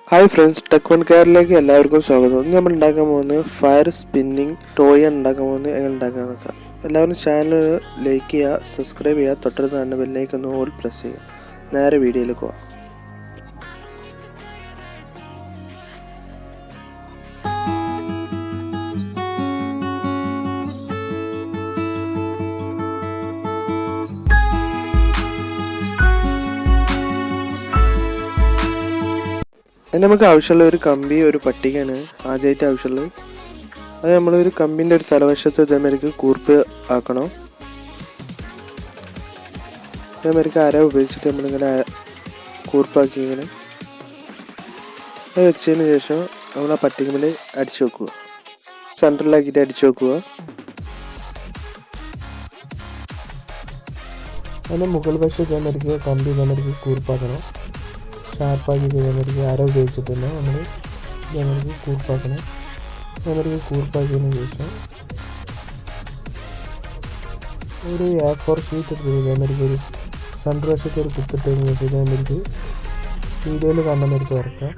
Hi friends, tech1kerala എല്ലാവർക്കും സ്വാഗതം. ഇന്ന് നമ്മൾ ഉണ്ടാക്കാൻ പോകുന്നത് ഫയർ സ്പിന്നിങ് ടോയ് ഉണ്ടാക്കാൻ പോകുന്നത് എങ്ങനെ ഉണ്ടാക്കാൻ നോക്കാം. എല്ലാവരും ചാനൽ ലൈക്ക് ചെയ്യുക, സബ്സ്ക്രൈബ് ചെയ്യുക, തൊട്ടടുത്ത് തന്നെ ബെല്ലൈക്കൺ ഒന്ന് ഓൾ പ്രസ് ചെയ്യുക. നേരെ വീഡിയോയിലേക്ക് പോകാം. അതിന് നമുക്ക് ആവശ്യമുള്ള ഒരു കമ്പി, ഒരു പട്ടികയാണ് ആദ്യമായിട്ട് ആവശ്യമുള്ളത്. അത് നമ്മളൊരു കമ്പിൻ്റെ ഒരു തലവശത്ത് ഇതേമാതിരിക്ക് കൂർപ്പ് ആക്കണം. ഇതേമാതിരിക്ക് അര ഉപയോഗിച്ചിട്ട് നമ്മളിങ്ങനെ കൂർപ്പാക്കി ഇങ്ങനെ അത് വെച്ചതിന് ശേഷം നമ്മൾ ആ പട്ടികയിൽ അടിച്ചു വെക്കുക. സെൻറ്ററിലാക്കിയിട്ട് അടിച്ചു വെക്കുക. അതിൻ്റെ മുകൾ വശം ഇതേമാതിരിക്ക് കമ്പി ഇതേമാതിരിക്ക് കൂർപ്പാക്കണം. ഷാർപ്പാക്കി ഇതേമാതിരിക്ക് അര ഉപയോഗിച്ചിട്ട് തന്നെ നമ്മൾ ഇതേമാതിരിക്ക് കൂർപ്പാക്കണം. ഇതേമാതിരിക്ക് കൂർപ്പാക്കിയതിന് ശേഷം ഒരു A4 ഷീറ്റ് എടുത്ത് ഇതേമാതിരിക്ക് ഒരു സെൻറ്റർ വശത്ത് ഒരു കുത്തിട്ടതിന് ശേഷം ഇതേമാതിരിക്ക് വീഡിയോയിൽ കണ്ടെന്നിടത്ത് വരക്കാം.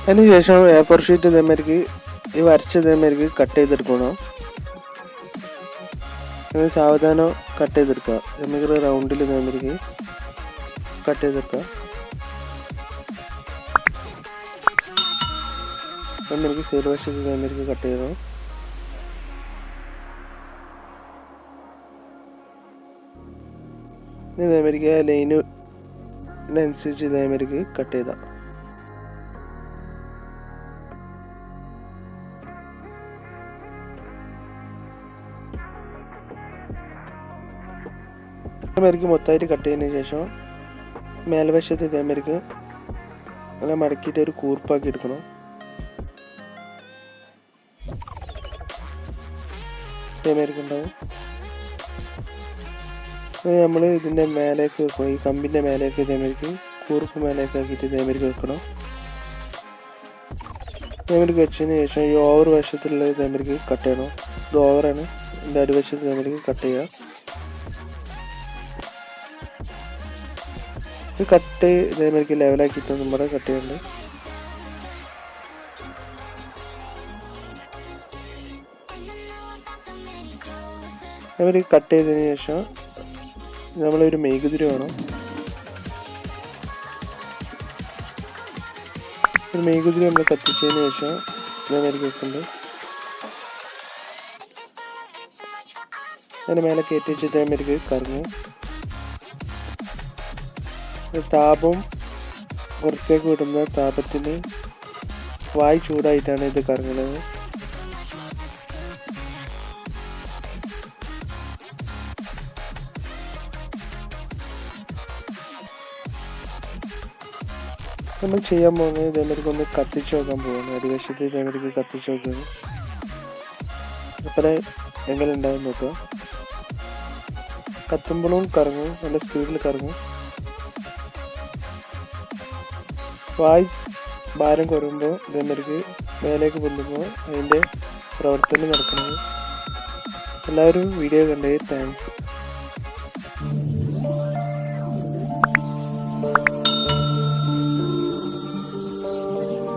അതിന് ശേഷം A4 ഷീറ്റ് ഇതേമാതിരിക്ക് ഈ വരച്ച ഇതേമാതിരിക്ക് കട്ട് ചെയ്തെടുക്കണം. അങ്ങനെ സാവധാനം കട്ട് ചെയ്തെടുക്കുക. നമുക്ക് റൗണ്ടിൽ ഇതേമാതിരിക്ക് കട്ട് ചെയ്തെടുക്കുക. ഇതേമാതിരിക്ക് സൈഡ് വശത്ത് ഇതേമാതിരിക്ക് കട്ട് ചെയ്യണം. ഇതേമാതിരിക്ക് ലൈനിനനുസരിച്ച് ഇതേമാതിരിക്ക് കട്ട് ചെയ്താൽ ഇതേമാതിരിക്ക് മൊത്തമായിട്ട് കട്ട് ചെയ്തതിന് ശേഷം മേൽവശത്ത് ഇതേമാതിരിക്ക് നല്ല മടക്കിയിട്ട് ഒരു കൂർപ്പാക്കി എടുക്കണം. ഇതേമാതിരിക്ക് ഉണ്ടാവും. നമ്മൾ ഇതിൻ്റെ മേലേക്ക് വെക്കണം. ഈ കമ്പിൻ്റെ മേലേക്ക് ഇതേമാതിരിക്ക് കൂർപ്പ് മേലേക്ക് ആക്കിയിട്ട് ഇതേമാതിരിക്ക് വെക്കണം. ഇതേമാതിരിക്ക് വെച്ചതിന് ശേഷം ഈ ഓവർ വശത്തുള്ള ഇതേമാതിരിക്ക് കട്ട് ചെയ്യണം. ഇത് ഓവറാണ്. ഇതിൻ്റെ അടിവശത്ത് ഇതേമാതിരിക്ക് കട്ട് ചെയ്യുക. ഇത് കട്ട് ഇതേമാതിരിക്ക് ലെവലാക്കിയിട്ട് നമ്മുടെ കട്ട് ചെയ്യുന്നുണ്ട്. അതേമാതിരി കട്ട് ചെയ്തതിന് ശേഷം നമ്മളൊരു മെഴുകുതിരി വേണം. ഒരു മെഴുകുതിരി നമ്മൾ കത്തിച്ചതിന് ശേഷം ഇതേമാതിരിക്ക് വെക്കുന്നുണ്ട്. അതിന് മേലെ കയറ്റി വെച്ച് ഇതേമാതിരിക്ക് കറങ്ങും. താപം പുറത്തേക്ക് വിടുന്ന താപത്തിന് വായു ചൂടായിട്ടാണ് ഇത് കറങ്ങുന്നത്. നമ്മൾ ചെയ്യാൻ പോകുന്നത് ഇതേമാതിരിക്ക് ഒന്ന് കത്തിച്ച് നോക്കാൻ പോകുന്നു. അടിവശത്ത് ഇതേമാതിരിക്ക് കത്തിച്ച് നോക്കുന്നത് അപ്പോൾ എങ്ങനെ ഉണ്ടാവും നോക്കുക. കത്തുമ്പോഴും കറങ്ങും, നല്ല സ്പീഡിൽ കറങ്ങും. വായു ഭാരം കുറയുമ്പോൾ ഇതേമാതിരിക്ക് മേലേക്ക് പൊന്തുമ്പോൾ അതിൻ്റെ പ്രവർത്തനം നടക്കുന്നത്. എല്ലാവരും വീഡിയോ കണ്ടേ താങ്ക്സ്.